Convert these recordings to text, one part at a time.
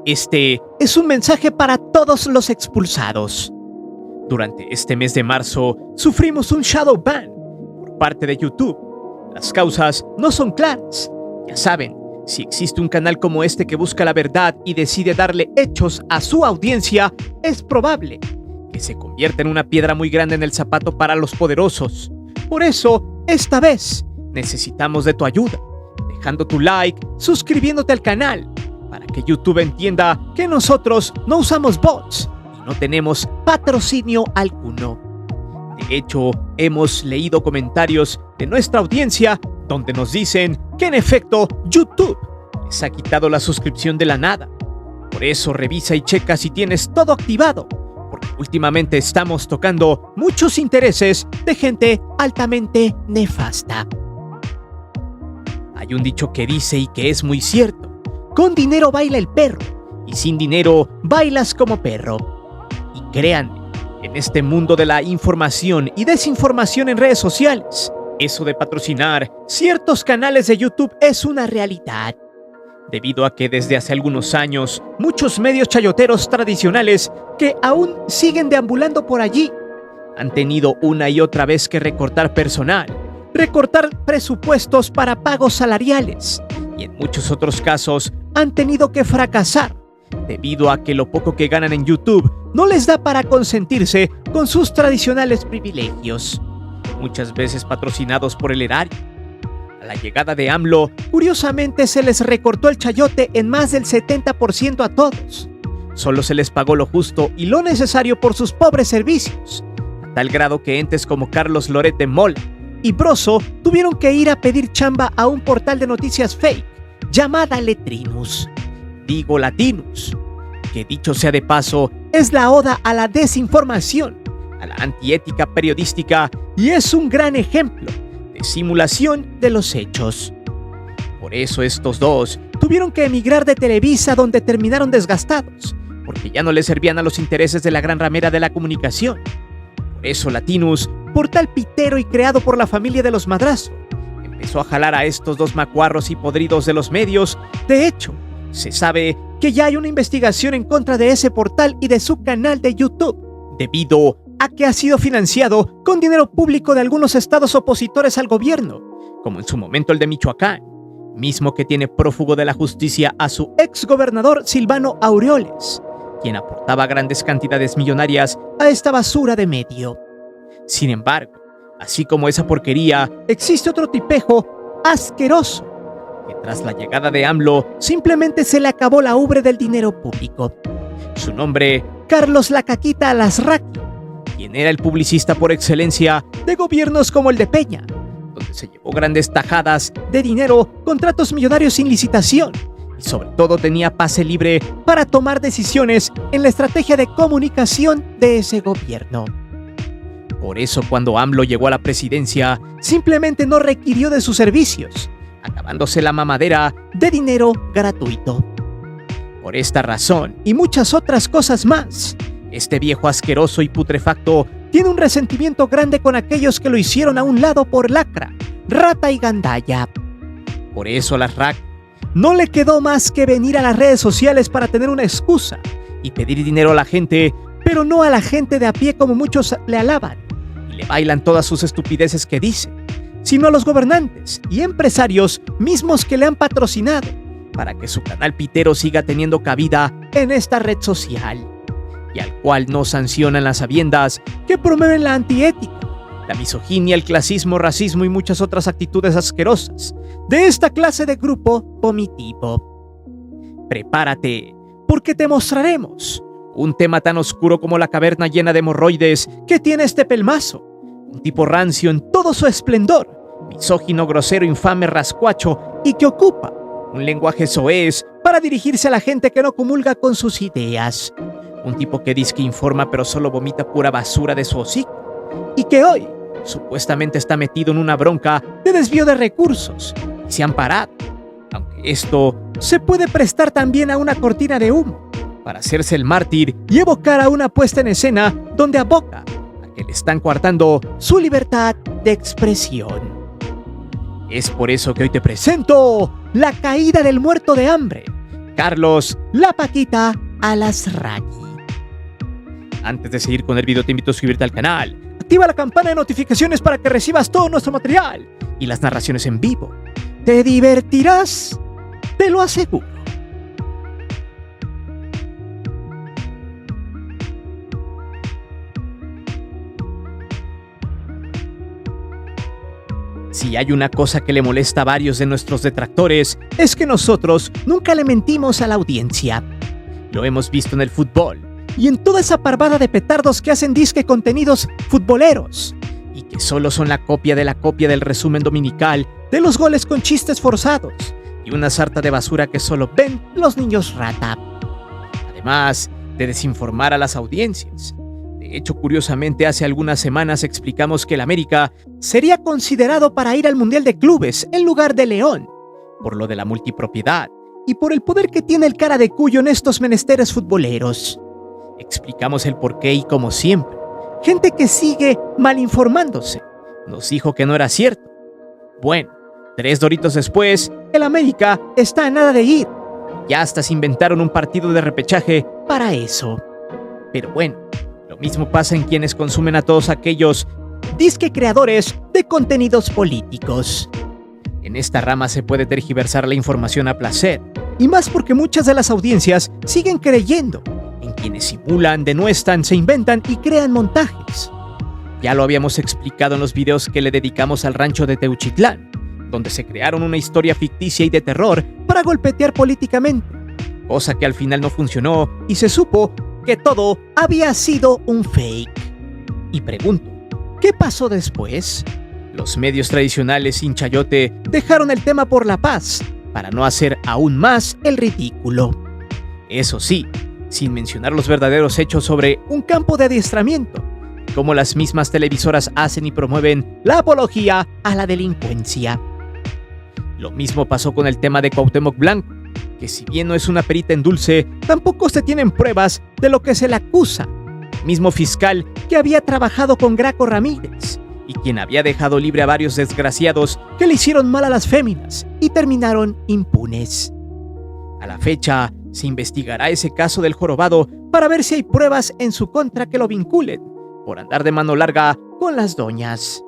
Este es un mensaje para todos los expulsados. Durante este mes de marzo sufrimos un shadow ban por parte de YouTube. Las causas no son claras. Ya saben, si existe un canal como este que busca la verdad y decide darle hechos a su audiencia, es probable que se convierta en una piedra muy grande en el zapato para los poderosos. Por eso, esta vez, necesitamos de tu ayuda, dejando tu like, suscribiéndote al canal, para que YouTube entienda que nosotros no usamos bots y no tenemos patrocinio alguno. De hecho, hemos leído comentarios de nuestra audiencia donde nos dicen que en efecto YouTube les ha quitado la suscripción de la nada. Por eso revisa y checa si tienes todo activado, porque últimamente estamos tocando muchos intereses de gente altamente nefasta. Hay un dicho que dice y que es muy cierto: con dinero baila el perro, y sin dinero bailas como perro. Y créanme, en este mundo de la información y desinformación en redes sociales, eso de patrocinar ciertos canales de YouTube es una realidad. Debido a que desde hace algunos años, muchos medios chayoteros tradicionales que aún siguen deambulando por allí, han tenido una y otra vez que recortar personal, recortar presupuestos para pagos salariales, y en muchos otros casos han tenido que fracasar, debido a que lo poco que ganan en YouTube no les da para consentirse con sus tradicionales privilegios, muchas veces patrocinados por el erario. A la llegada de AMLO, curiosamente se les recortó el chayote en más del 70% a todos. Solo se les pagó lo justo y lo necesario por sus pobres servicios, a tal grado que entes como Carlos Loret de Mola y Broso tuvieron que ir a pedir chamba a un portal de noticias fake llamada Letrinus, digo Latinus, que dicho sea de paso, es la oda a la desinformación, a la antiética periodística y es un gran ejemplo de simulación de los hechos. Por eso estos dos tuvieron que emigrar de Televisa, donde terminaron desgastados, porque ya no les servían a los intereses de la gran ramera de la comunicación. Por eso Latinus, portal pitero y creado por la familia de los Madrazo, empezó a jalar a estos dos macuarros y podridos de los medios. De hecho, se sabe que ya hay una investigación en contra de ese portal y de su canal de YouTube, debido a que ha sido financiado con dinero público de algunos estados opositores al gobierno, como en su momento el de Michoacán, mismo que tiene prófugo de la justicia a su exgobernador Silvano Aureoles, quien aportaba grandes cantidades millonarias a esta basura de medio. Sin embargo, así como esa porquería, existe otro tipejo asqueroso, que tras la llegada de AMLO simplemente se le acabó la ubre del dinero público. Su nombre, Carlos La Caquita Alasraqui, quien era el publicista por excelencia de gobiernos como el de Peña, donde se llevó grandes tajadas de dinero, contratos millonarios sin licitación, y sobre todo tenía pase libre para tomar decisiones en la estrategia de comunicación de ese gobierno. Por eso cuando AMLO llegó a la presidencia, simplemente no requirió de sus servicios, acabándose la mamadera de dinero gratuito. Por esta razón y muchas otras cosas más, este viejo asqueroso y putrefacto tiene un resentimiento grande con aquellos que lo hicieron a un lado por lacra, rata y gandalla. Por eso a Alasraqui no le quedó más que venir a las redes sociales para tener una excusa y pedir dinero a la gente, pero no a la gente de a pie como muchos le alaban y le bailan todas sus estupideces que dice, sino a los gobernantes y empresarios mismos que le han patrocinado para que su canal pitero siga teniendo cabida en esta red social, y al cual no sancionan las sabiendas que promueven la antiética, la misoginia, el clasismo, racismo y muchas otras actitudes asquerosas de esta clase de grupo vomitivo. Prepárate, porque te mostraremos un tema tan oscuro como la caverna llena de hemorroides que tiene este pelmazo, un tipo rancio en todo su esplendor, misógino, grosero, infame, rascuacho y que ocupa un lenguaje soez para dirigirse a la gente que no comulga con sus ideas. Un tipo que dice que informa pero solo vomita pura basura de su hocico y que hoy supuestamente está metido en una bronca de desvío de recursos y se han parado, aunque esto se puede prestar también a una cortina de humo para hacerse el mártir y evocar a una puesta en escena donde aboca a que le están coartando su libertad de expresión. Es por eso que hoy te presento La caída del muerto de hambre, Carlos "La Paquita" Alasraqui. Antes de seguir con el video, te invito a suscribirte al canal. Activa la campana de notificaciones para que recibas todo nuestro material y las narraciones en vivo. Te divertirás, te lo aseguro. Si hay una cosa que le molesta a varios de nuestros detractores, es que nosotros nunca le mentimos a la audiencia. Lo hemos visto en el fútbol y en toda esa parvada de petardos que hacen disque contenidos futboleros y que solo son la copia del resumen dominical de los goles con chistes forzados y una sarta de basura que solo ven los niños rata. Además de desinformar a las audiencias. De hecho, curiosamente, hace algunas semanas explicamos que el América sería considerado para ir al Mundial de Clubes en lugar de León, por lo de la multipropiedad y por el poder que tiene el cara de Cuyo en estos menesteres futboleros. Explicamos el porqué y, como siempre, gente que sigue malinformándose nos dijo que no era cierto. Bueno, 3 doritos después, el América está a nada de ir. Ya hasta se inventaron un partido de repechaje para eso. Pero bueno, lo mismo pasa en quienes consumen a todos aquellos disque creadores de contenidos políticos. En esta rama se puede tergiversar la información a placer, y más porque muchas de las audiencias siguen creyendo en quienes simulan, denuestan, se inventan y crean montajes. Ya lo habíamos explicado en los videos que le dedicamos al rancho de Teuchitlán, donde se crearon una historia ficticia y de terror para golpetear políticamente, cosa que al final no funcionó y se supo que todo había sido un fake. Y pregunto, ¿qué pasó después? Los medios tradicionales sin chayote dejaron el tema por la paz, para no hacer aún más el ridículo. Eso sí, sin mencionar los verdaderos hechos sobre un campo de adiestramiento, como las mismas televisoras hacen y promueven la apología a la delincuencia. Lo mismo pasó con el tema de Cuauhtémoc Blanco, que si bien no es una perita en dulce, tampoco se tienen pruebas de lo que se le acusa. Mismo fiscal que había trabajado con Graco Ramírez y quien había dejado libre a varios desgraciados que le hicieron mal a las féminas y terminaron impunes. A la fecha, se investigará ese caso del jorobado para ver si hay pruebas en su contra que lo vinculen por andar de mano larga con las doñas.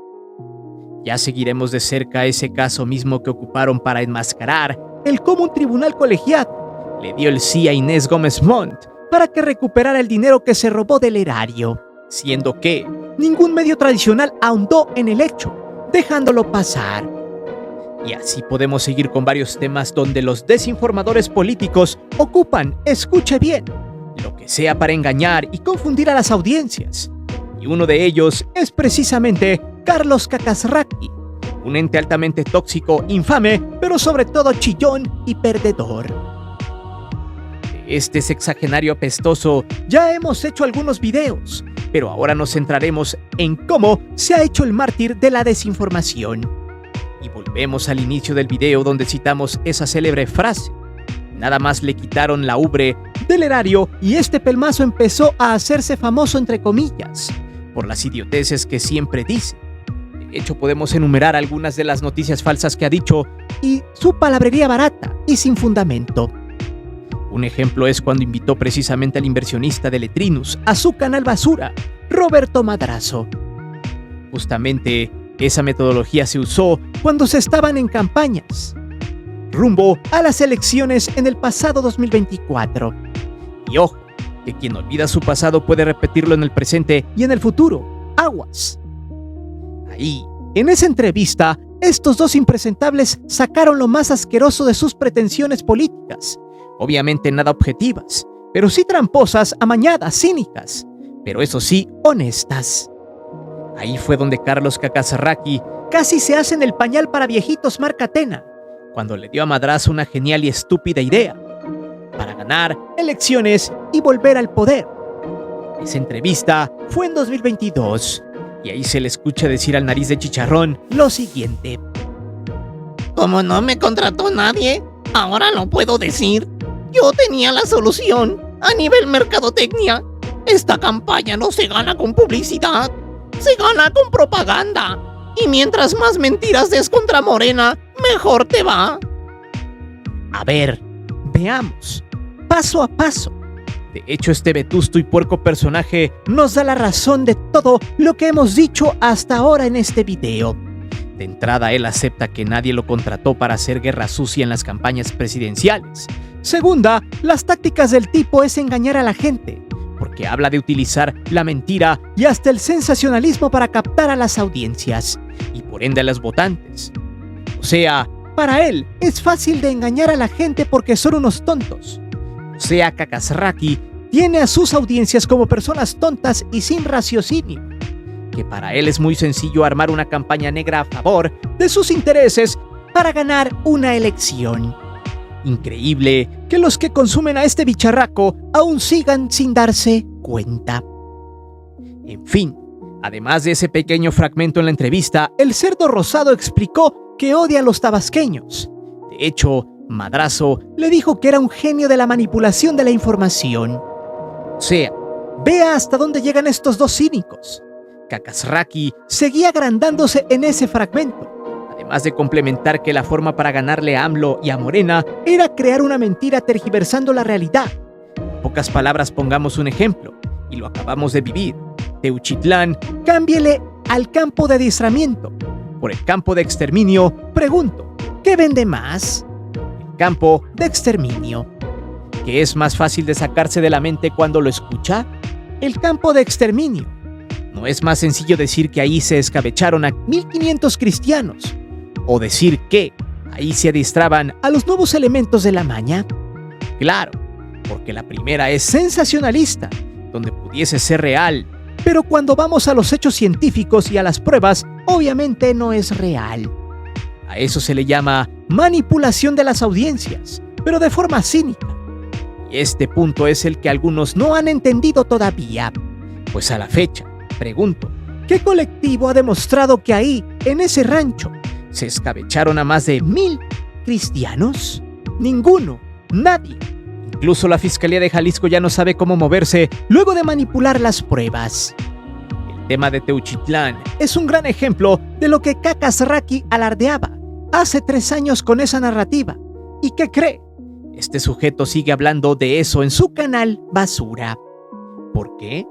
Ya seguiremos de cerca ese caso mismo que ocuparon para enmascarar el cómo un tribunal colegiado le dio el sí a Inés Gómez Montt para que recuperara el dinero que se robó del erario, siendo que ningún medio tradicional ahondó en el hecho, dejándolo pasar. Y así podemos seguir con varios temas donde los desinformadores políticos ocupan, escuche bien, lo que sea para engañar y confundir a las audiencias. Y uno de ellos es precisamente Carlos Cacasraqui, un ente altamente tóxico, infame, pero sobre todo chillón y perdedor. De este sexagenario apestoso ya hemos hecho algunos videos, pero ahora nos centraremos en cómo se ha hecho el mártir de la desinformación. Y volvemos al inicio del video donde citamos esa célebre frase. Nada más le quitaron la ubre del erario y este pelmazo empezó a hacerse famoso entre comillas, por las idioteces que siempre dice. De hecho, podemos enumerar algunas de las noticias falsas que ha dicho y su palabrería barata y sin fundamento. Un ejemplo es cuando invitó precisamente al inversionista de Letrinus a su canal basura, Roberto Madrazo. Justamente esa metodología se usó cuando se estaban en campañas, rumbo a las elecciones en el pasado 2024. Y ojo, que quien olvida su pasado puede repetirlo en el presente y en el futuro. Aguas. Ahí, en esa entrevista, estos dos impresentables sacaron lo más asqueroso de sus pretensiones políticas. Obviamente nada objetivas, pero sí tramposas, amañadas, cínicas, pero eso sí, honestas. Ahí fue donde Carlos Cacasraqui casi se hace en el pañal para viejitos marca Atena, cuando le dio a Madrazo una genial y estúpida idea para ganar elecciones y volver al poder. Esa entrevista fue en 2022 y ahí se le escucha decir al nariz de chicharrón lo siguiente: Como no me contrató nadie, ahora lo puedo decir. Yo tenía la solución a nivel mercadotecnia. Esta campaña no se gana con publicidad, se gana con propaganda. Y mientras más mentiras des contra Morena, mejor te va. A ver, Veamos, paso a paso. De hecho, este vetusto y puerco personaje nos da la razón de todo lo que hemos dicho hasta ahora en este video. De entrada, él acepta que nadie lo contrató para hacer guerra sucia en las campañas presidenciales. Segunda, las tácticas del tipo es engañar a la gente, porque habla de utilizar la mentira y hasta el sensacionalismo para captar a las audiencias, y por ende a los votantes. O sea, para él es fácil de engañar a la gente porque son unos tontos. O sea, Kakazraki tiene a sus audiencias como personas tontas y sin raciocinio, que para él es muy sencillo armar una campaña negra a favor de sus intereses para ganar una elección. Increíble que los que consumen a este bicharraco aún sigan sin darse cuenta. En fin, además de ese pequeño fragmento en la entrevista, el cerdo rosado explicó que odia a los tabasqueños. De hecho, Madrazo le dijo que era un genio de la manipulación de la información. O sea, vea hasta dónde llegan estos dos cínicos. Kakazraki seguía agrandándose en ese fragmento, además de complementar que la forma para ganarle a AMLO y a Morena era crear una mentira tergiversando la realidad. En pocas palabras, pongamos un ejemplo, y lo acabamos de vivir. Teuchitlán, cámbiele al campo de adiestramiento. Por el campo de exterminio, pregunto, ¿qué vende más? El campo de exterminio. ¿Qué es más fácil de sacarse de la mente cuando lo escucha? El campo de exterminio. ¿No es más sencillo decir que ahí se escabecharon a 1500 cristianos? ¿O decir que ahí se adiestraban a los nuevos elementos de la maña? Claro, porque la primera es sensacionalista, donde pudiese ser real, pero cuando vamos a los hechos científicos y a las pruebas, obviamente no es real. A eso se le llama manipulación de las audiencias, pero de forma cínica. Y este punto es el que algunos no han entendido todavía. Pues a la fecha, pregunto, ¿qué colectivo ha demostrado que ahí, en ese rancho, se escabecharon a más de 1000 cristianos? Ninguno, nadie. Incluso la Fiscalía de Jalisco ya no sabe cómo moverse luego de manipular las pruebas. El tema de Teuchitlán es un gran ejemplo de lo que Kakazraki alardeaba hace 3 años con esa narrativa. ¿Y qué cree? Este sujeto sigue hablando de eso en su canal Basura. ¿Por qué?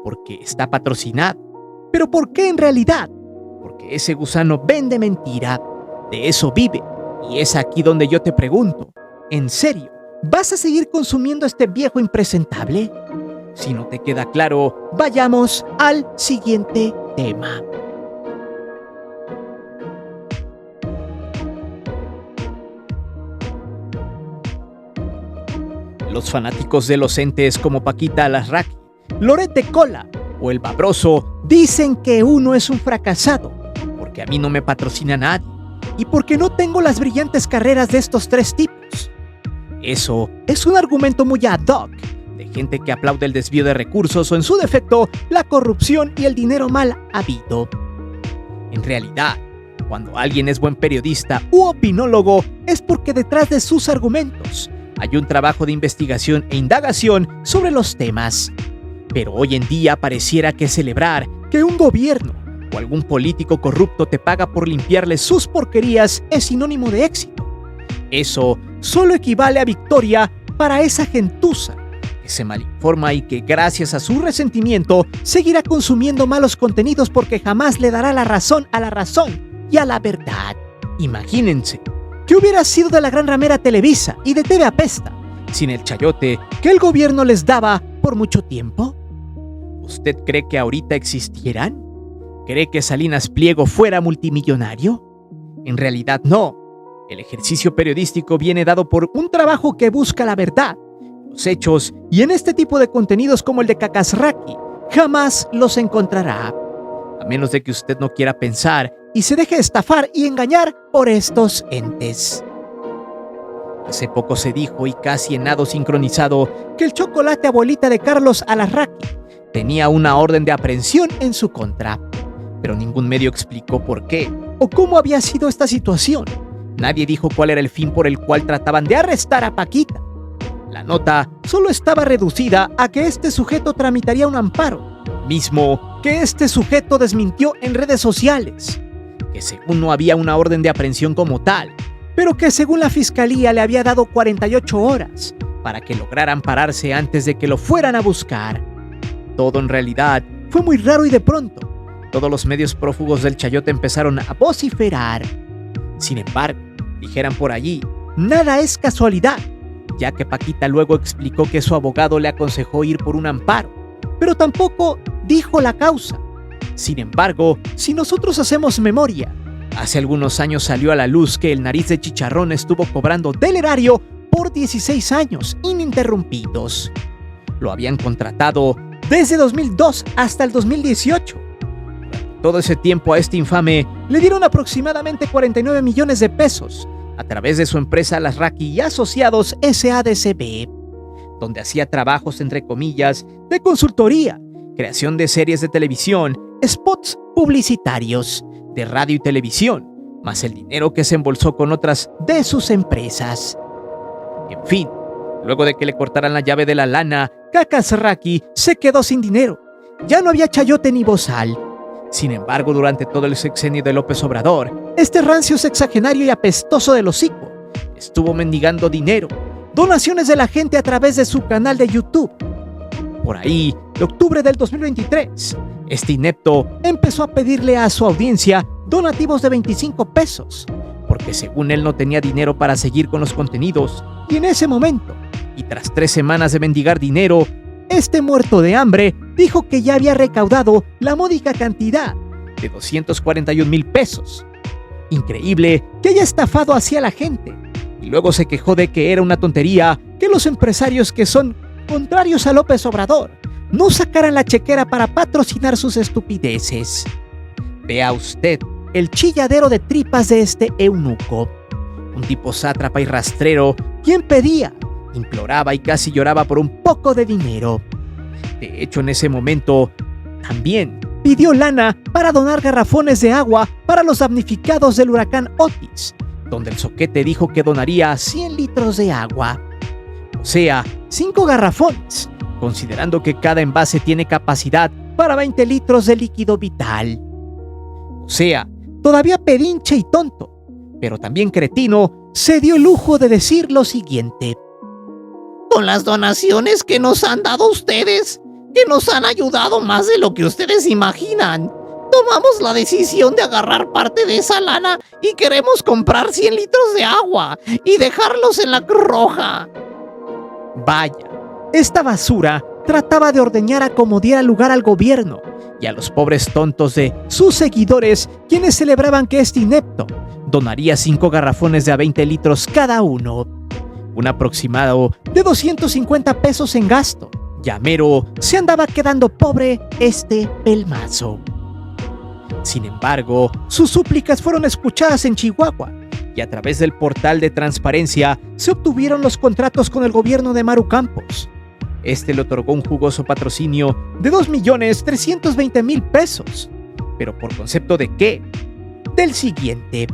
Porque está patrocinado. ¿Pero por qué en realidad? Porque ese gusano vende mentira. De eso vive. Y es aquí donde yo te pregunto, ¿en serio? ¿Vas a seguir consumiendo este viejo impresentable? Si no te queda claro, vayamos al siguiente tema. Los fanáticos de los entes como Paquita Alasraqui, Loret de Cola o el Babroso dicen que uno es un fracasado porque a mí no me patrocina nadie y porque no tengo las brillantes carreras de estos 3 tipos. Eso es un argumento muy ad hoc de gente que aplaude el desvío de recursos o en su defecto la corrupción y el dinero mal habido. En realidad, cuando alguien es buen periodista u opinólogo es porque detrás de sus argumentos hay un trabajo de investigación e indagación sobre los temas. Pero hoy en día pareciera que celebrar que un gobierno o algún político corrupto te paga por limpiarle sus porquerías es sinónimo de éxito. Eso solo equivale a victoria para esa gentuza que se malinforma y que gracias a su resentimiento seguirá consumiendo malos contenidos porque jamás le dará la razón a la razón y a la verdad. Imagínense, ¿qué hubiera sido de la gran ramera Televisa y de TV Apesta sin el chayote que el gobierno les daba por mucho tiempo? ¿Usted cree que ahorita existieran? ¿Cree que Salinas Pliego fuera multimillonario? En realidad no. El ejercicio periodístico viene dado por un trabajo que busca la verdad, los hechos, y en este tipo de contenidos como el de Kakazraki, jamás los encontrará. A menos de que usted no quiera pensar y se deje estafar y engañar por estos entes. Hace poco se dijo, y casi en nado sincronizado, que el chocolate abuelita de Carlos Alasraqui tenía una orden de aprehensión en su contra. Pero ningún medio explicó por qué o cómo había sido esta situación. Nadie dijo cuál era el fin por el cual trataban de arrestar a Paquita. La nota solo estaba reducida a que este sujeto tramitaría un amparo, mismo que este sujeto desmintió en redes sociales, que según no había una orden de aprehensión como tal, pero que según la fiscalía le había dado 48 horas para que lograran pararse antes de que lo fueran a buscar. Todo en realidad fue muy raro y de pronto, todos los medios prófugos del chayote empezaron a vociferar. Sin embargo, dijeran por allí, nada es casualidad, ya que Paquita luego explicó que su abogado le aconsejó ir por un amparo, pero tampoco dijo la causa. Sin embargo, si nosotros hacemos memoria, hace algunos años salió a la luz que el Nariz de Chicharrón estuvo cobrando del erario por 16 años ininterrumpidos. Lo habían contratado desde 2002 hasta el 2018. Todo ese tiempo a este infame le dieron aproximadamente 49 millones de pesos a través de su empresa Alasraqui y Asociados SADCB, donde hacía trabajos entre comillas de consultoría, creación de series de televisión, spots publicitarios, de radio y televisión, más el dinero que se embolsó con otras de sus empresas. En fin, luego de que le cortaran la llave de la lana, Cacas Raqui se quedó sin dinero. Ya no había chayote ni bozal. Sin embargo, durante todo el sexenio de López Obrador, este rancio sexagenario y apestoso del hocico estuvo mendigando dinero, donaciones de la gente a través de su canal de YouTube. Por ahí, de octubre del 2023, este inepto empezó a pedirle a su audiencia donativos de 25 pesos, porque según él no tenía dinero para seguir con los contenidos, y en ese momento, y tras 3 semanas de mendigar dinero, este muerto de hambre dijo que ya había recaudado la módica cantidad de 241,000 pesos. Increíble que haya estafado así a la gente, y luego se quejó de que era una tontería que los empresarios que son contrarios a López Obrador no sacaran la chequera para patrocinar sus estupideces. Vea usted el chilladero de tripas de este eunuco, un tipo sátrapa y rastrero, quien pedía, imploraba y casi lloraba por un poco de dinero. De hecho, en ese momento, también pidió lana para donar garrafones de agua para los damnificados del huracán Otis, donde el zoquete dijo que donaría 100 litros de agua. O sea, 5 garrafones, considerando que cada envase tiene capacidad para 20 litros de líquido vital. O sea, todavía pedinche y tonto, pero también cretino, se dio el lujo de decir lo siguiente: con las donaciones que nos han dado ustedes, que nos han ayudado más de lo que ustedes imaginan, tomamos la decisión de agarrar parte de esa lana y queremos comprar 100 litros de agua y dejarlos en la Cruz Roja. Vaya, esta basura trataba de ordeñar a como diera lugar al gobierno y a los pobres tontos de sus seguidores, quienes celebraban que este inepto donaría 5 garrafones de a 20 litros cada uno, un aproximado de 250 pesos en gasto. Ya mero se andaba quedando pobre este pelmazo. Sin embargo, sus súplicas fueron escuchadas en Chihuahua y a través del portal de transparencia se obtuvieron los contratos con el gobierno de Maru Campos. Este le otorgó un jugoso patrocinio de 2,320,000 pesos. ¿Pero por concepto de qué? Del siguiente: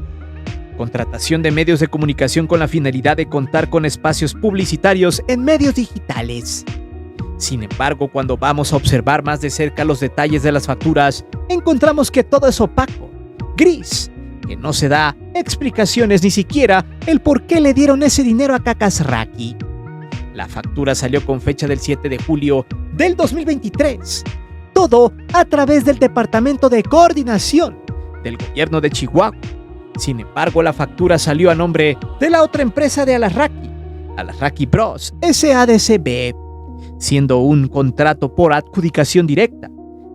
contratación de medios de comunicación con la finalidad de contar con espacios publicitarios en medios digitales. Sin embargo, cuando vamos a observar más de cerca los detalles de las facturas, encontramos que todo es opaco, gris, que no se da explicaciones ni siquiera el por qué le dieron ese dinero a Cacas Raqui. La factura salió con fecha del 7 de julio del 2023. Todo a través del Departamento de Coordinación del Gobierno de Chihuahua. Sin embargo, la factura salió a nombre de la otra empresa de Alasraqui, Alasraqui Bros. SADCB, siendo un contrato por adjudicación directa.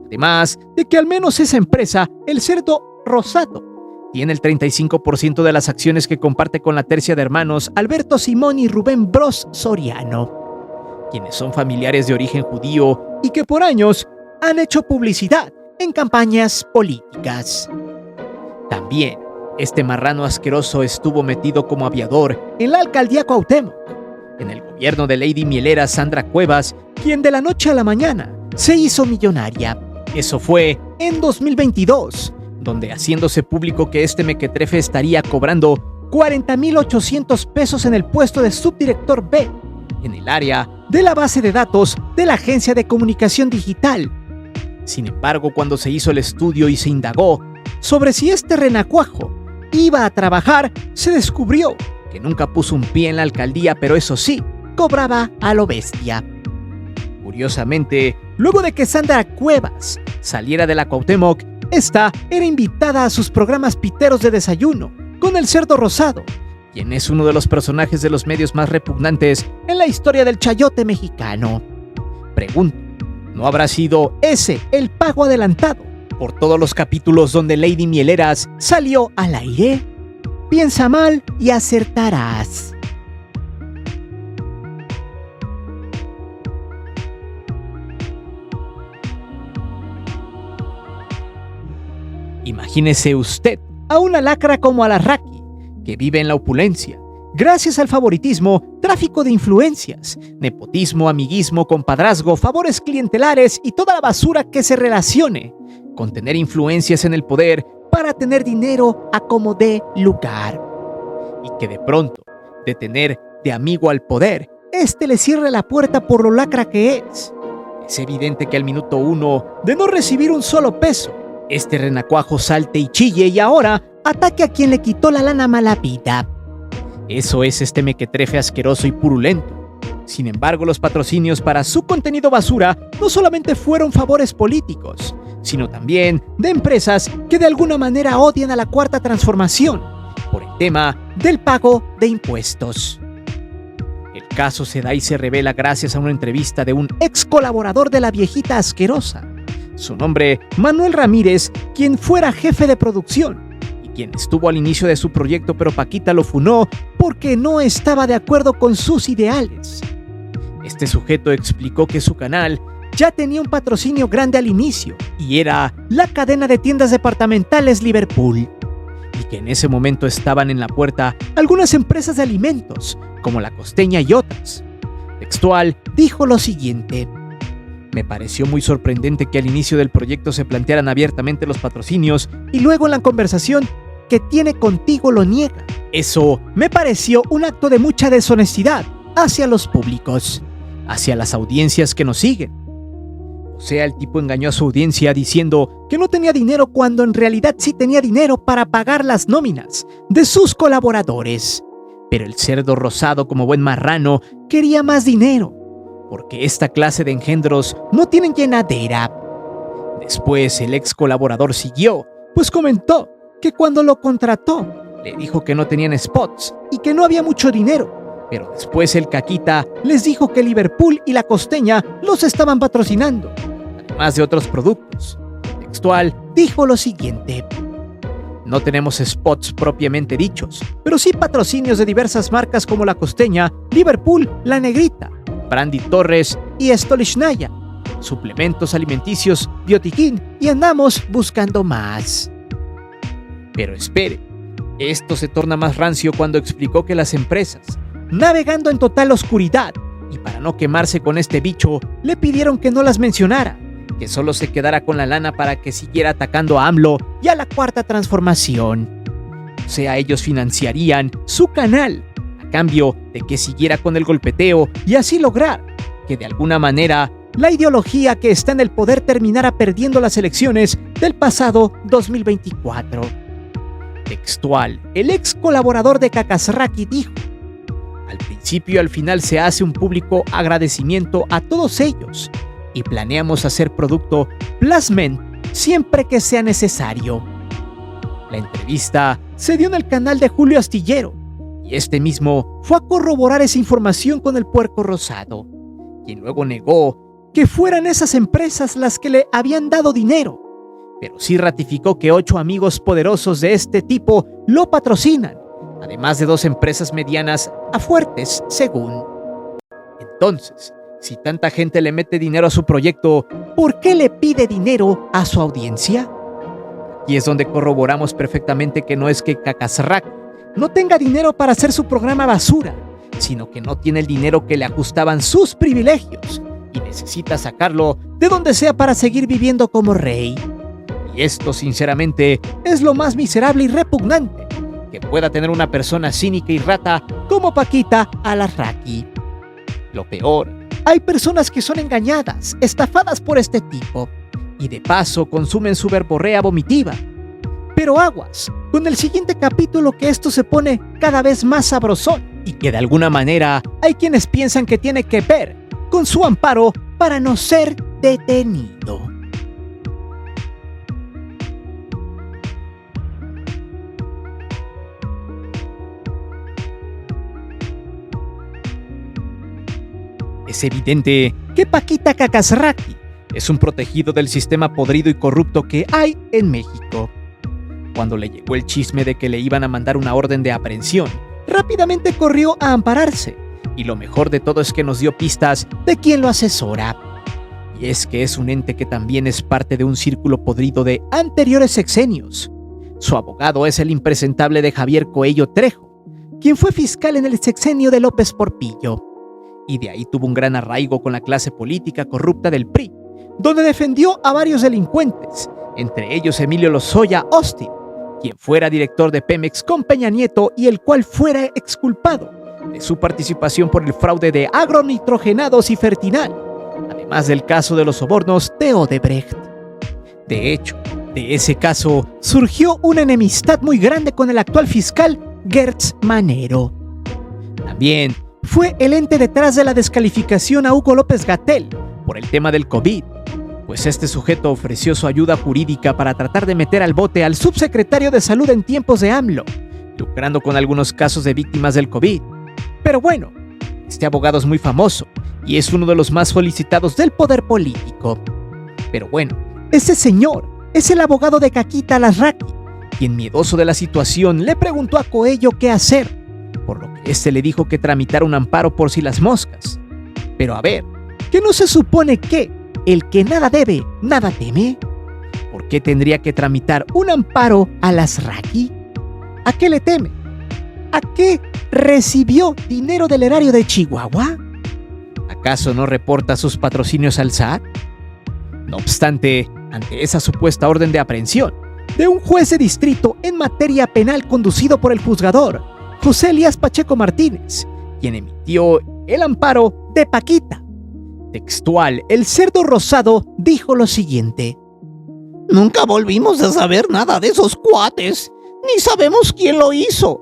Además de que al menos esa empresa, el Cerdo Rosado, tiene el 35% de las acciones que comparte con la tercia de hermanos Alberto Simón y Rubén Bros Soriano, quienes son familiares de origen judío y que por años han hecho publicidad en campañas políticas. También, este marrano asqueroso estuvo metido como aviador en la alcaldía Cuauhtémoc, en el gobierno de Lady Mielera Sandra Cuevas, quien de la noche a la mañana se hizo millonaria. Eso fue en 2022, donde haciéndose público que este mequetrefe estaría cobrando 40,800 pesos en el puesto de subdirector B, en el área de la base de datos de la Agencia de Comunicación Digital. Sin embargo, cuando se hizo el estudio y se indagó sobre si este renacuajo iba a trabajar, se descubrió que nunca puso un pie en la alcaldía, pero eso sí, cobraba a lo bestia. Curiosamente, luego de que Sandra Cuevas saliera de la Cuauhtémoc, esta era invitada a sus programas piteros de desayuno con el Cerdo Rosado, quien es uno de los personajes de los medios más repugnantes en la historia del chayote mexicano. Pregunto, ¿no habrá sido ese el pago adelantado por todos los capítulos donde Lady Mieleras salió al aire? Piensa mal y acertarás. Imagínese usted a una lacra como Alarraqui, que vive en la opulencia, gracias al favoritismo, tráfico de influencias, nepotismo, amiguismo, compadrazgo, favores clientelares y toda la basura que se relacione con tener influencias en el poder para tener dinero a como dé lugar. Y que de pronto, de tener de amigo al poder, le cierre la puerta por lo lacra que es. Es evidente que al minuto 1 de no recibir un solo peso, renacuajo salte y chille y ahora ataque a quien le quitó la lana mala vida. Eso es mequetrefe asqueroso y purulento. Sin embargo, los patrocinios para su contenido basura no solamente fueron favores políticos, sino también de empresas que de alguna manera odian a la Cuarta Transformación por el tema del pago de impuestos. El caso se da y se revela gracias a una entrevista de un ex colaborador de La Viejita Asquerosa. Su nombre, Manuel Ramírez, quien fuera jefe de producción y quien estuvo al inicio de su proyecto, pero Paquita lo funó porque no estaba de acuerdo con sus ideales. Este sujeto explicó que su canal ya tenía un patrocinio grande al inicio y era la cadena de tiendas departamentales Liverpool, y que en ese momento estaban en la puerta algunas empresas de alimentos como La Costeña y otras. Textual dijo lo siguiente: me pareció muy sorprendente que al inicio del proyecto se plantearan abiertamente los patrocinios y luego en la conversación que tiene contigo lo niega. Eso me pareció un acto de mucha deshonestidad hacia los públicos, hacia las audiencias que nos siguen. O sea, el tipo engañó a su audiencia diciendo que no tenía dinero cuando en realidad sí tenía dinero para pagar las nóminas de sus colaboradores. Pero el Cerdo Rosado, como buen marrano, quería más dinero, porque esta clase de engendros no tienen llenadera. Después el ex colaborador siguió, pues comentó que cuando lo contrató, le dijo que no tenían spots y que no había mucho dinero, pero después el Caquita les dijo que Liverpool y La Costeña los estaban patrocinando, además de otros productos. Textual dijo lo siguiente: no tenemos spots propiamente dichos, pero sí patrocinios de diversas marcas como La Costeña, Liverpool, La Negrita, Brandy Torres y Stolichnaya, suplementos alimenticios, Biotiquín y andamos buscando más. Pero espere, esto se torna más rancio cuando explicó que las empresas, navegando en total oscuridad y para no quemarse con este bicho, le pidieron que no las mencionara, que solo se quedara con la lana para que siguiera atacando a AMLO y a la Cuarta Transformación. O sea, ellos financiarían su canal a cambio de que siguiera con el golpeteo y así lograr que de alguna manera la ideología que está en el poder terminara perdiendo las elecciones del pasado 2024. Textual, el ex colaborador de Cacasraqui dijo: al principio y al final se hace un público agradecimiento a todos ellos y planeamos hacer producto placement siempre que sea necesario. La entrevista se dio en el canal de Julio Astillero y este mismo fue a corroborar esa información con el Puerco Rosado, quien luego negó que fueran esas empresas las que le habían dado dinero, pero sí ratificó que 8 amigos poderosos de este tipo lo patrocinan, además de 2 empresas medianas a fuertes, según. Entonces, si tanta gente le mete dinero a su proyecto, ¿por qué le pide dinero a su audiencia? Y es donde corroboramos perfectamente que no es que Cacasraqui no tenga dinero para hacer su programa basura, sino que no tiene el dinero que le ajustaban sus privilegios y necesita sacarlo de donde sea para seguir viviendo como rey. Y esto, sinceramente, es lo más miserable y repugnante que pueda tener una persona cínica y rata como Paquita Alarraqui. Lo peor, hay personas que son engañadas, estafadas por este tipo, y de paso consumen su verborrea vomitiva. Pero aguas, con el siguiente capítulo que esto se pone cada vez más sabrosón y que de alguna manera hay quienes piensan que tiene que ver con su amparo para no ser detenido. Es evidente que Paquita Kakazraki es un protegido del sistema podrido y corrupto que hay en México. Cuando le llegó el chisme de que le iban a mandar una orden de aprehensión, rápidamente corrió a ampararse, y lo mejor de todo es que nos dio pistas de quién lo asesora. Y es que es un ente que también es parte de un círculo podrido de anteriores sexenios. Su abogado es el impresentable de Javier Coello Trejo, quien fue fiscal en el sexenio de López Portillo, y de ahí tuvo un gran arraigo con la clase política corrupta del PRI, donde defendió a varios delincuentes, entre ellos Emilio Lozoya Austin, quien fuera director de Pemex con Peña Nieto y el cual fuera exculpado de su participación por el fraude de agronitrogenados y Fertinal, además del caso de los sobornos de Odebrecht. De hecho, de ese caso surgió una enemistad muy grande con el actual fiscal Gertz Manero. También fue el ente detrás de la descalificación a Hugo López-Gatell por el tema del COVID, pues este sujeto ofreció su ayuda jurídica para tratar de meter al bote al subsecretario de Salud en tiempos de AMLO, lucrando con algunos casos de víctimas del COVID. Pero bueno, este abogado es muy famoso y es uno de los más solicitados del poder político. Pero bueno, ese señor es el abogado de Kakita Alasraqui, quien miedoso de la situación le preguntó a Coello qué hacer, por lo que este le dijo que tramitara un amparo por si las moscas. Pero a ver, ¿qué no se supone que el que nada debe, nada teme? ¿Por qué tendría que tramitar un amparo a Alasraqui? ¿A qué le teme? ¿A qué recibió dinero del erario de Chihuahua? ¿Acaso no reporta sus patrocinios al SAT? No obstante, ante esa supuesta orden de aprehensión de un juez de distrito en materia penal conducido por el juzgador José Elías Pacheco Martínez, quien emitió el amparo de Paquita, textual, el cerdo rosado dijo lo siguiente: Nunca volvimos a saber nada de esos cuates, ni sabemos quién lo hizo,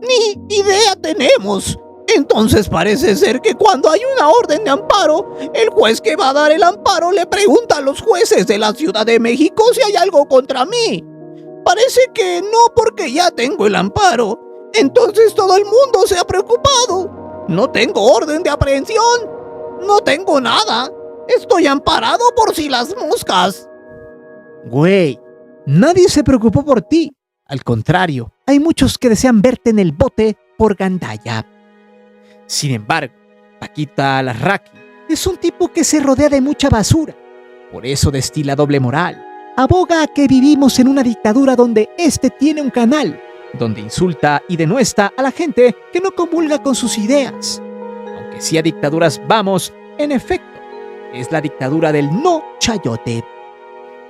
ni idea tenemos. Entonces parece ser que cuando hay una orden de amparo, el juez que va a dar el amparo le pregunta a los jueces de la Ciudad de México si hay algo contra mí. Parece que no, porque ya tengo el amparo. Entonces todo el mundo se ha preocupado. No tengo orden de aprehensión. No tengo nada. Estoy amparado por si las moscas. Güey, nadie se preocupó por ti. Al contrario, hay muchos que desean verte en el bote por gandalla. Sin embargo, Paquita Alasraqui es un tipo que se rodea de mucha basura. Por eso destila doble moral. Aboga a que vivimos en una dictadura donde este tiene un canal, donde insulta y denuestra a la gente que no comulga con sus ideas. Aunque sí a dictaduras vamos, en efecto, es la dictadura del no chayote.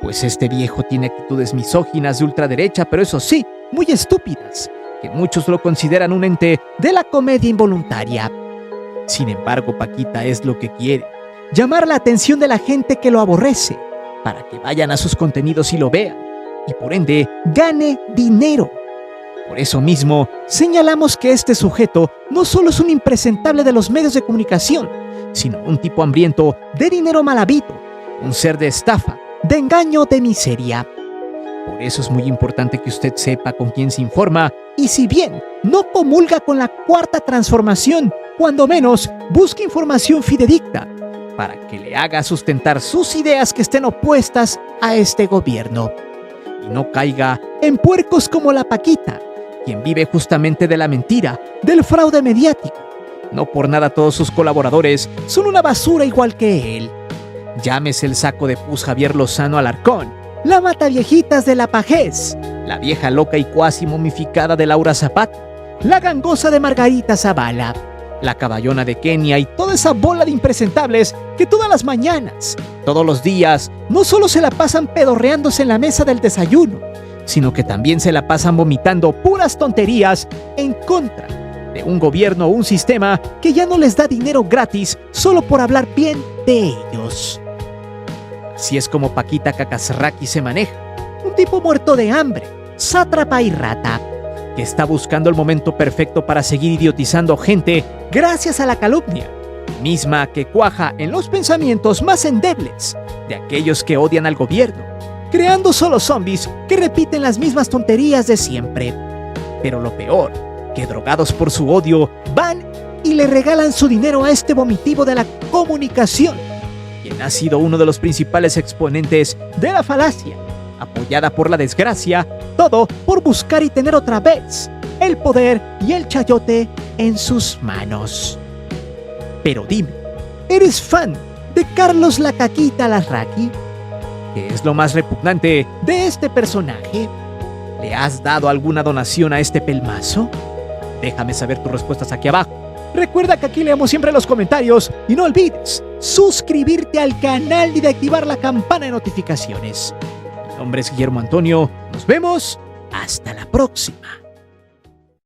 Pues este viejo tiene actitudes misóginas de ultraderecha, pero eso sí, muy estúpidas, que muchos lo consideran un ente de la comedia involuntaria. Sin embargo, Paquita es lo que quiere: llamar la atención de la gente que lo aborrece, para que vayan a sus contenidos y lo vean, y por ende gane dinero. Por eso mismo, señalamos que este sujeto no solo es un impresentable de los medios de comunicación, sino un tipo hambriento de dinero mal habido, un ser de estafa, de engaño, de miseria. Por eso es muy importante que usted sepa con quién se informa, y si bien no comulga con la cuarta transformación, cuando menos busque información fidedigna, para que le haga sustentar sus ideas que estén opuestas a este gobierno. Y no caiga en puercos como la Paquita, quien vive justamente de la mentira, del fraude mediático. No por nada todos sus colaboradores son una basura igual que él. Llámese el saco de pus Javier Lozano Alarcón, la mataviejitas de la Pajés, la vieja loca y cuasi momificada de Laura Zapata, la gangosa de Margarita Zavala, la caballona de Kenia y toda esa bola de impresentables que todas las mañanas, todos los días, no solo se la pasan pedorreándose en la mesa del desayuno, sino que también se la pasan vomitando puras tonterías en contra de un gobierno o un sistema que ya no les da dinero gratis solo por hablar bien de ellos. Así es como Paquita Kakazraki se maneja, un tipo muerto de hambre, sátrapa y rata, que está buscando el momento perfecto para seguir idiotizando gente gracias a la calumnia, misma que cuaja en los pensamientos más endebles de aquellos que odian al gobierno, creando solo zombies que repiten las mismas tonterías de siempre. Pero lo peor, que drogados por su odio, van y le regalan su dinero a este vomitivo de la comunicación, quien ha sido uno de los principales exponentes de la falacia, apoyada por la desgracia, todo por buscar y tener otra vez el poder y el chayote en sus manos. Pero dime, ¿eres fan de Carlos la Caquita Larraqui? ¿Qué es lo más repugnante de este personaje? ¿Le has dado alguna donación a este pelmazo? Déjame saber tus respuestas aquí abajo. Recuerda que aquí leemos siempre los comentarios y no olvides suscribirte al canal y de activar la campana de notificaciones. Mi nombre es Guillermo Antonio. Nos vemos. Hasta la próxima.